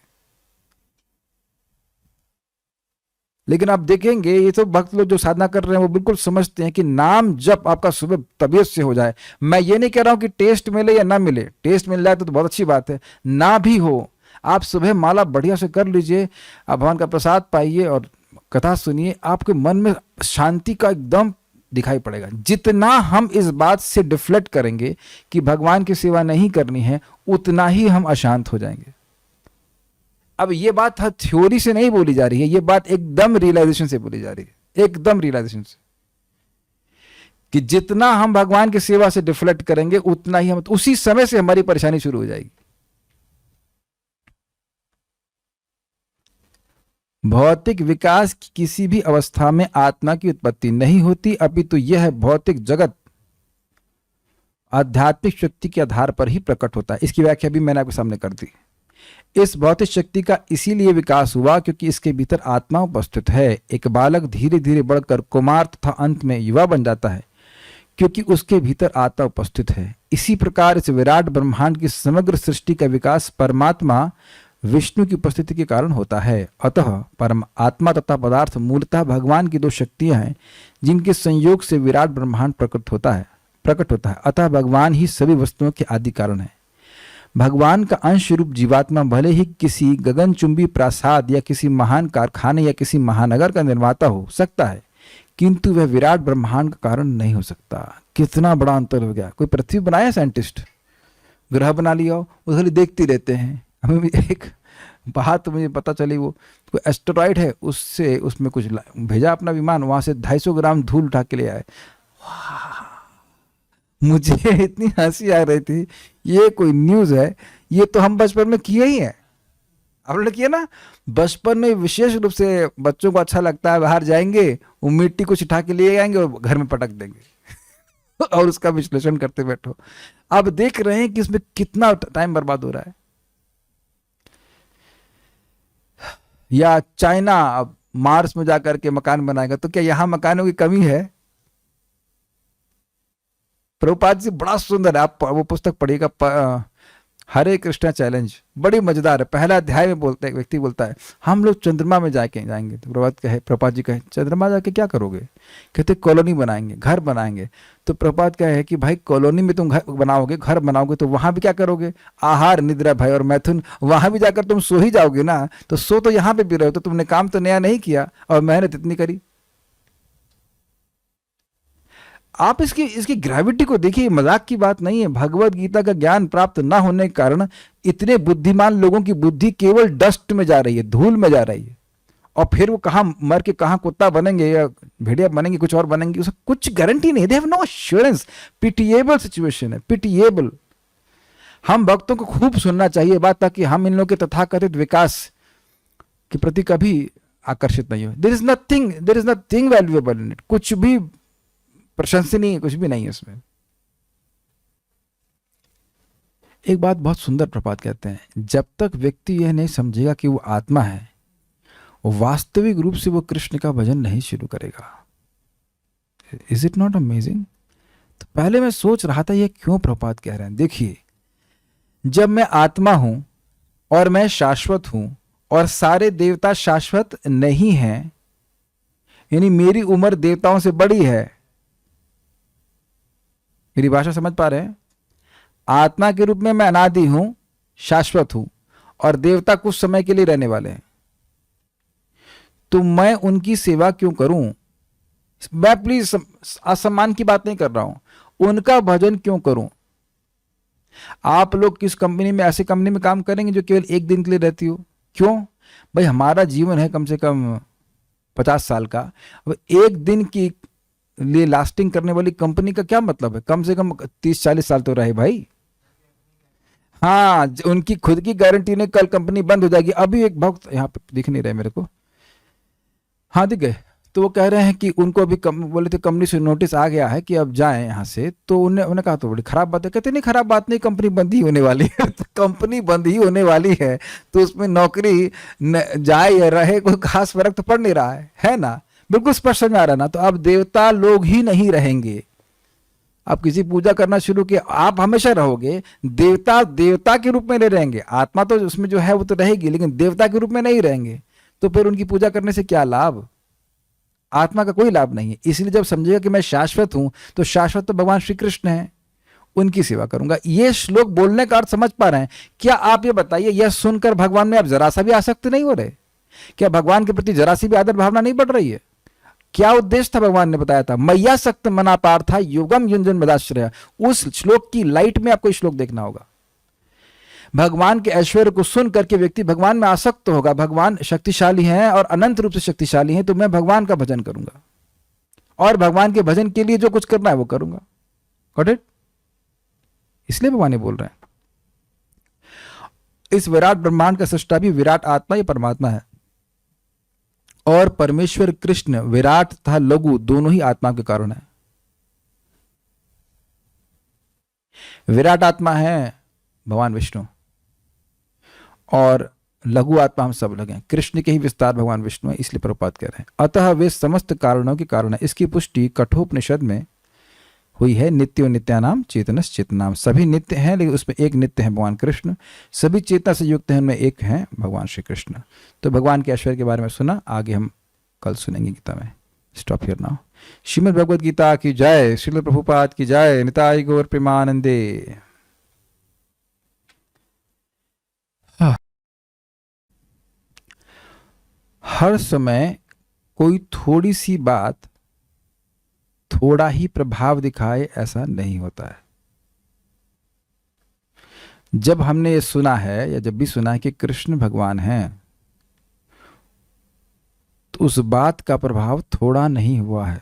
S1: लेकिन आप देखेंगे ये तो भक्त लोग जो साधना कर रहे हैं वो बिल्कुल समझते हैं कि नाम जप आपका सुबह तबीयत से हो जाए। मैं ये नहीं कह रहा हूं कि टेस्ट मिले या ना मिले, टेस्ट मिल जाए तो बहुत अच्छी बात है, ना भी हो आप सुबह माला बढ़िया से कर लीजिए, आप भगवान का प्रसाद पाइए और कथा सुनिए, आपके मन में शांति का एकदम दिखाई पड़ेगा। जितना हम इस बात से डिफ्लेक्ट करेंगे कि भगवान की सेवा नहीं करनी है, उतना ही हम अशांत हो जाएंगे। अब ये बात हर थ्योरी से नहीं बोली जा रही है, ये बात एकदम रियलाइजेशन से बोली जा रही है, एकदम रियलाइजेशन से, कि जितना हम भगवान की सेवा से डिफ्लेक्ट करेंगे उतना ही हम, उसी समय से हमारी परेशानी शुरू हो जाएगी। भौतिक विकास की किसी भी अवस्था में आत्मा की उत्पत्ति नहीं होती, अपितु यह भौतिक जगत आध्यात्मिक शक्ति के आधार पर ही प्रकट होता है। इसकी व्याख्या भी मैंने आपके सामने कर दी। इस भौतिक शक्ति का इसीलिए विकास हुआ क्योंकि इसके भीतर आत्मा उपस्थित है। एक बालक धीरे धीरे बढ़कर कुमार तथा अंत में युवा बन जाता है क्योंकि उसके भीतर आत्मा उपस्थित है। इसी प्रकार इस विराट ब्रह्मांड की समग्र सृष्टि का विकास परमात्मा विष्णु की उपस्थिति के कारण होता है। अतः परम आत्मा तथा पदार्थ मूलतः भगवान की दो शक्तियां हैं जिनके संयोग से विराट ब्रह्मांड प्रकट होता है। अतः भगवान ही सभी वस्तुओं के आदि कारण है। भगवान का अंश रूप जीवात्मा भले ही किसी गगनचुंबी प्रासाद या किसी महान कारखाने या किसी महानगर का निर्माता हो सकता है, किंतु वह विराट ब्रह्मांड का कारण नहीं हो सकता। कितना बड़ा अंतर हो गया। कोई पृथ्वी बनाया साइंटिस्ट, ग्रह बना लिया हो, उधर देखते रहते हैं। हमें भी एक बात मुझे पता चली, वो कोई एस्टेरॉइड है, उससे उसमें कुछ भेजा अपना विमान, वहां से 250 ग्राम धूल उठा के ले आए। मुझे इतनी हंसी आ रही थी, ये कोई न्यूज़ है? ये तो हम बचपन में किए ही है। आप लोगों ने किया ना बचपन में? विशेष रूप से बच्चों को अच्छा लगता है, बाहर जाएंगे वो मिट्टी कुछ उठा के लिए आएंगे और घर में पटक देंगे और उसका विश्लेषण करते बैठो। अब देख रहे हैं कि इसमें कितना टाइम बर्बाद हो रहा है। या चाइना अब मार्स में जाकर के मकान बनाएगा, तो क्या यहां मकानों की कमी है? प्रभुपाद जी बड़ा सुंदर है, आप वो पुस्तक पढ़िएगा, हरे कृष्णा चैलेंज, बड़ी मजेदार है। पहला अध्याय में बोलते हैं, व्यक्ति बोलता है हम लोग चंद्रमा में जाएंगे। तो प्रभुपाद जी कहे चंद्रमा जाके क्या करोगे? कहते कॉलोनी बनाएंगे, घर बनाएंगे। तो प्रभुपाद क्या है कि भाई कॉलोनी में तुम घर बनाओगे, घर बनाओगे तो वहां भी क्या करोगे? आहार निद्रा भय और मैथुन, वहां भी जाकर तुम सो ही जाओगे ना। तो सो तो यहाँ पे भी रहे हो, तो तुमने काम तो नया नहीं किया और मेहनत इतनी करी। आप इसकी ग्रेविटी को देखिए, मजाक की बात नहीं है। भगवत गीता का ज्ञान प्राप्त ना होने के कारण इतने बुद्धिमान लोगों की बुद्धि केवल डस्ट में जा रही है, धूल में जा रही है। और फिर वो कहां मर के कहां कुत्ता बनेंगे या भेड़िया बनेंगे, कुछ और बनेंगे, उसका कुछ गारंटी नहीं। They have no assurance. Pitiable situation है, पिटिएबल। हम भक्तों को खूब सुनना चाहिए बात, ताकि हम इन लोगों के तथाकथित विकास के प्रति कभी आकर्षित नहीं हो। There is nothing valuable in it. कुछ भी प्रशंसनीय कुछ भी नहीं है उसमें। एक बात बहुत सुंदर प्रपात कहते हैं, जब तक व्यक्ति यह नहीं समझेगा कि वो आत्मा है, वो वास्तविक रूप से वो कृष्ण का भजन नहीं शुरू करेगा। Is it not amazing? तो पहले मैं सोच रहा था ये क्यों प्रपात कह रहे हैं। देखिए, जब मैं आत्मा हूं और मैं शाश्वत हूं और सारे देवता शाश्वत नहीं हैं, यानी मेरी उम्र देवताओं से बड़ी है। मेरी भाषा समझ पा रहे हैं? आत्मा के रूप में मैं अनादि हूं, शाश्वत हूं, और देवता कुछ समय के लिए रहने वाले हैं। तो मैं उनकी सेवा क्यों करूं? मैं प्लीज असम्मान की बात नहीं कर रहा हूं, उनका भजन क्यों करूं? आप लोग किस कंपनी में, ऐसी कंपनी में काम करेंगे जो केवल एक दिन के लिए रहती हो? क्यों भाई? हमारा जीवन है कम से कम 50 साल का। अब एक दिन की लिए लास्टिंग करने वाली कंपनी का क्या मतलब है? कम से कम 30-40 साल तो रहे भाई। हाँ, उनकी खुद की गारंटी नहीं, कल कंपनी बंद हो जाएगी। अभी एक भक्त यहाँ पे दिख नहीं रहे मेरे को, हाँ दिख गए। तो वो कह रहे हैं कि उनको अभी बोले थे कंपनी से नोटिस आ गया है कि अब जाएं यहाँ से। तो उन्होंने कहा तो बड़ी खराब बात है। कहते नहीं खराब बात नहीं, कंपनी बंद ही होने वाली है। तो कंपनी बंद ही होने वाली है तो उसमें नौकरी जाए या रहे कोई खास फर्क तो पड़ नहीं रहा है ना? बिल्कुल स्पष्ट समझ आ रहा ना? तो अब देवता लोग ही नहीं रहेंगे। आप किसी पूजा करना शुरू किया, आप हमेशा रहोगे। देवता के रूप में नहीं रहेंगे। आत्मा तो उसमें जो है वो तो रहेगी, लेकिन देवता के रूप में नहीं रहेंगे। तो फिर उनकी पूजा करने से क्या लाभ? आत्मा का कोई लाभ नहीं है। इसलिए जब समझेगा कि मैं शाश्वत हूं, तो शाश्वत तो भगवान श्री कृष्ण है, उनकी सेवा करूंगा। ये श्लोक बोलने का अर्थ समझ पा रहे हैं? क्या आप ये बताइए, यह सुनकर भगवान में आप जरा सा भी आसक्त नहीं हो रहे? क्या भगवान के प्रति जरा सी भी आदर भावना नहीं बढ़ रही है? क्या उद्देश्य था? भगवान ने बताया था मैया सक्त मना पार्था योगम युंजन मदाश्रय। उस श्लोक की लाइट में आपको श्लोक देखना होगा। भगवान के ऐश्वर्य को सुन करके व्यक्ति भगवान में आसक्त होगा। भगवान शक्तिशाली हैं और अनंत रूप से शक्तिशाली हैं, तो मैं भगवान का भजन करूंगा और भगवान के भजन के लिए जो कुछ करना है वो करूंगा। Got it? इसलिए भगवान बोल रहे हैं इस विराट ब्रह्मांड का सृष्टा भी विराट आत्मा या परमात्मा है। और परमेश्वर कृष्ण विराट तथा लघु दोनों ही आत्मा के कारण है। विराट आत्मा है भगवान विष्णु और लघु आत्मा हम सब लोग हैं। कृष्ण के ही विस्तार भगवान विष्णु है, इसलिए प्रभुपाद कह रहे हैं अतः वे समस्त कारणों के कारण है। इसकी पुष्टि कठोपनिषद में हुई है। नित्यो नित्यानाम चेतनस चेतनाम, सभी नित्य हैं लेकिन उसमें एक नित्य है भगवान कृष्ण। सभी चेतना से युक्त हैं, उनमें एक है भगवान श्री कृष्ण। तो भगवान के ऐश्वर्य के बारे में सुना, आगे हम कल सुनेंगे गीता में। Stop here now. Shrimad Bhagavad Gita की जय, श्रील प्रभुपाद की जय, निताई गौर प्रेमानंदे। हर समय कोई थोड़ी सी बात थोड़ा ही प्रभाव दिखाए ऐसा नहीं होता है। जब हमने ये सुना है या जब भी सुना है कि कृष्ण भगवान हैं, तो उस बात का प्रभाव थोड़ा नहीं हुआ है।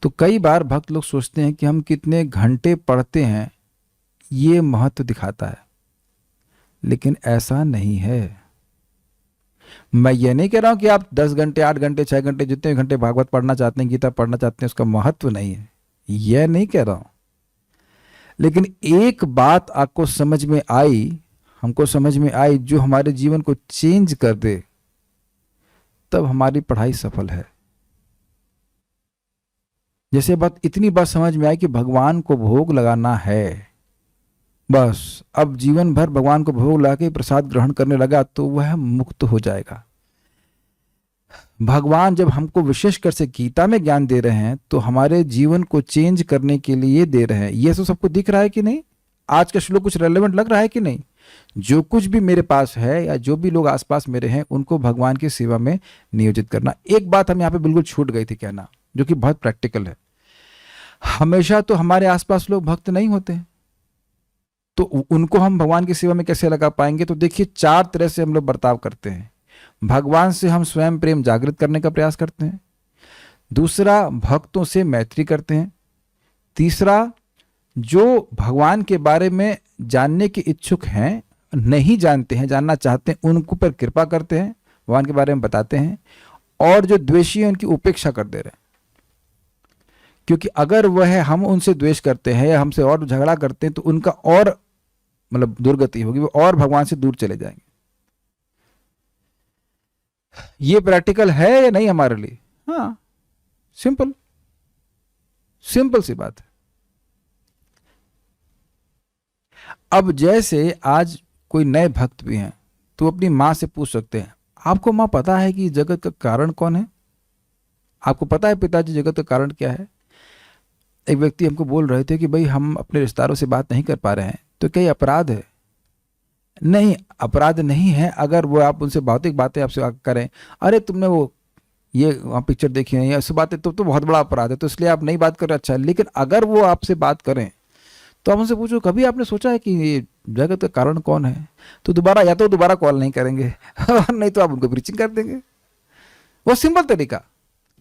S1: तो कई बार भक्त लोग सोचते हैं कि हम कितने घंटे पढ़ते हैं ये महत्व दिखाता है, लेकिन ऐसा नहीं है। मैं ये नहीं कह रहा हूं कि आप 10 घंटे 8 घंटे 6 घंटे जितने घंटे भागवत पढ़ना चाहते हैं, गीता पढ़ना चाहते हैं, उसका महत्व नहीं है, यह नहीं कह रहा हूं। लेकिन एक बात आपको समझ में आई, हमको समझ में आई, जो हमारे जीवन को चेंज कर दे, तब हमारी पढ़ाई सफल है। जैसे बात इतनी बात समझ में आई कि भगवान को भोग लगाना है, बस अब जीवन भर भगवान को भोग लगा के प्रसाद ग्रहण करने लगा तो वह मुक्त हो जाएगा। भगवान जब हमको विशेषकर से गीता में ज्ञान दे रहे हैं तो हमारे जीवन को चेंज करने के लिए दे रहे हैं। ये तो सबको दिख रहा है कि नहीं? आज का श्लोक कुछ रेलेवेंट लग रहा है कि नहीं? जो कुछ भी मेरे पास है या जो भी लोग आसपास मेरे हैं, उनको भगवान की सेवा में नियोजित करना। एक बात हम यहाँ पे बिल्कुल छूट गई थी कहना, जो कि बहुत प्रैक्टिकल है। हमेशा तो हमारे आसपास लोग भक्त नहीं होते, तो उनको हम भगवान की सेवा में कैसे लगा पाएंगे? तो देखिए 4 तरह से हम लोग बर्ताव करते हैं। भगवान से हम स्वयं प्रेम जागृत करने का प्रयास करते हैं। दूसरा, भक्तों से मैत्री करते हैं। तीसरा, जो भगवान के बारे में जानने के इच्छुक हैं, नहीं जानते हैं, जानना चाहते हैं, उनको पर कृपा करते हैं, भगवान के बारे में बताते हैं। और जो द्वेषी हैं उनकी उपेक्षा कर दे रहे हैं, क्योंकि अगर वह हम उनसे द्वेष करते हैं या हमसे और झगड़ा करते हैं तो उनका और मतलब दुर्गति होगी, वो और भगवान से दूर चले जाएंगे। ये प्रैक्टिकल है या नहीं हमारे लिए? हाँ, सिंपल सी बात है। अब जैसे आज कोई नए भक्त भी हैं तो अपनी माँ से पूछ सकते हैं, आपको माँ पता है कि जगत का कारण कौन है? आपको पता है पिताजी जगत का कारण क्या है? एक व्यक्ति हमको बोल रहे थे कि भाई हम अपने रिश्तेदारों से बात नहीं कर पा रहे हैं, तो क्या ये अपराध है? नहीं, अपराध नहीं है अगर वो आप उनसे भौतिक बातें आपसे करें, अरे तुमने वो ये वहाँ पिक्चर देखी है, ये सब बातें, तो बहुत बड़ा अपराध है, तो इसलिए आप नहीं बात कर रहे, अच्छा है। लेकिन अगर वो आपसे बात करें तो आप उनसे पूछो, कभी आपने सोचा है कि ये जगत का कारण कौन है? तो दोबारा कॉल नहीं करेंगे और नहीं तो आप उनको प्रीचिंग कर देंगे। वो सिंपल तरीका।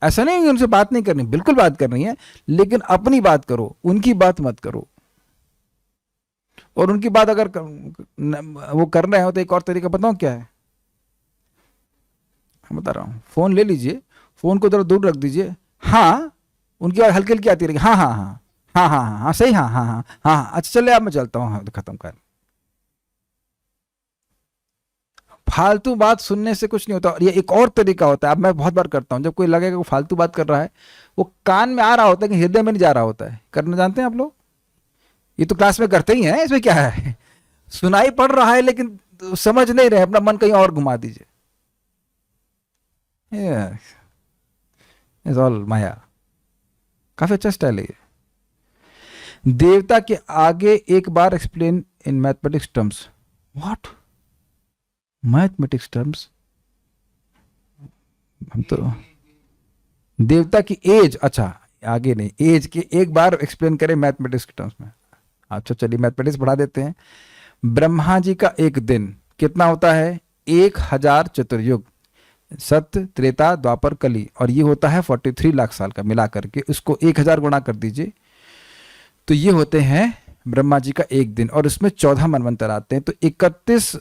S1: ऐसा नहीं है उनसे बात नहीं करनी, बिल्कुल बात करनी है, लेकिन अपनी बात करो, उनकी बात मत करो। और उनकी बात अगर वो कर रहे हो तो एक और तरीका बताऊं क्या है? मैं बता रहा हूं, फोन ले लीजिए, फोन को जरा दूर रख दीजिए, हाँ, उनकी आवाज हल्की हल्की आती रहेगी, हाँ हाँ हाँ हाँ हाँ हाँ हाँ सही, हाँ हाँ हाँ हाँ, अच्छा चले अब मैं चलता हूँ, हाँ खत्म कर। फालतू बात सुनने से कुछ नहीं होता। और ये एक और तरीका होता है, अब मैं बहुत बार करता हूँ, जब कोई लगेगा वो फालतू बात कर रहा है, वो कान में आ रहा होता है कि हृदय में नहीं जा रहा होता है, करना जानते हैं आप लोग? ये तो क्लास में करते ही हैं, इसमें क्या है? सुनाई पड़ रहा है लेकिन समझ नहीं रहे, अपना मन कहीं और घुमा दीजिए। It's all maya. काफी अच्छा स्टाइल है ये। देवता के आगे एक बार explain in mathematics terms. What? Mathematics terms? हम तो देवता की एज, अच्छा आगे नहीं, एज के एक बार एक्सप्लेन करें मैथमेटिक्स के टर्म्स में। अच्छा चलिए मैथमेटिक्स बढ़ा देते हैं। ब्रह्मा जी का एक दिन कितना होता है? 1000 चतुर्युग, सत्य त्रेता द्वापर कली, और ये होता है 43 लाख साल का मिला करके। उसको 1000 गुणा कर दीजिए तो ये होते हैं ब्रह्मा जी का एक दिन, और उसमें 14 मनवंतर आते हैं। तो 31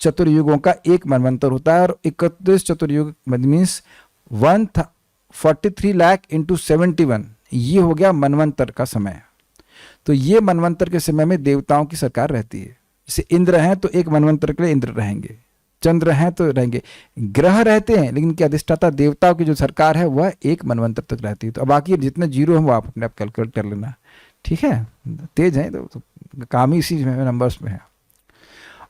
S1: चतुर्युगों का एक मनवंतर होता है, और 31 चतुर्युग मीन्स 143 लाख इंटू 71, ये हो गया मनवंतर का समय। तो ये मनवंतर के समय में देवताओं की सरकार रहती है। जैसे इंद्र हैं तो एक मनवंतर के लिए इंद्र रहेंगे, चंद्र हैं तो रहेंगे, ग्रह रहते हैं लेकिन क्या अधिष्ठाता देवताओं की जो सरकार है वह एक मनवंतर तक रहती है। तो अब बाकी जितने जीरो हैं वो आप अपने आप कैलकुलेट कर लेना, ठीक है। तेज हैं तो काम ही इसी में नंबर्स में है।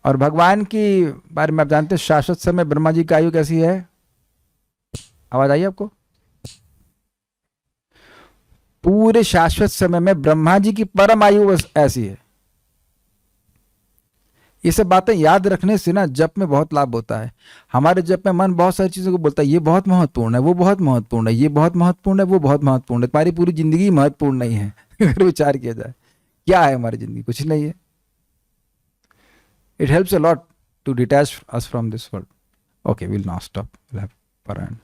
S1: और भगवान की बारे में आप जानते हैं, शाश्वत समय ब्रह्मा जी की आयु कैसी है? आवाज आई आपको? पूरे शाश्वत समय में ब्रह्मा जी की परम आयु ऐसी है। ये सब बातें याद रखने से ना जप में बहुत लाभ होता है। हमारे जप में मन बहुत सारी चीजों को बोलता है, ये बहुत महत्वपूर्ण है, वो बहुत महत्वपूर्ण है, ये बहुत महत्वपूर्ण है, वो बहुत महत्वपूर्ण है। तुम्हारी पूरी जिंदगी महत्वपूर्ण नहीं है अगर विचार किया जाए। क्या है हमारी जिंदगी? कुछ नहीं है। It helps a lot to detach us from this world. Okay, will now stop, will have पारायण।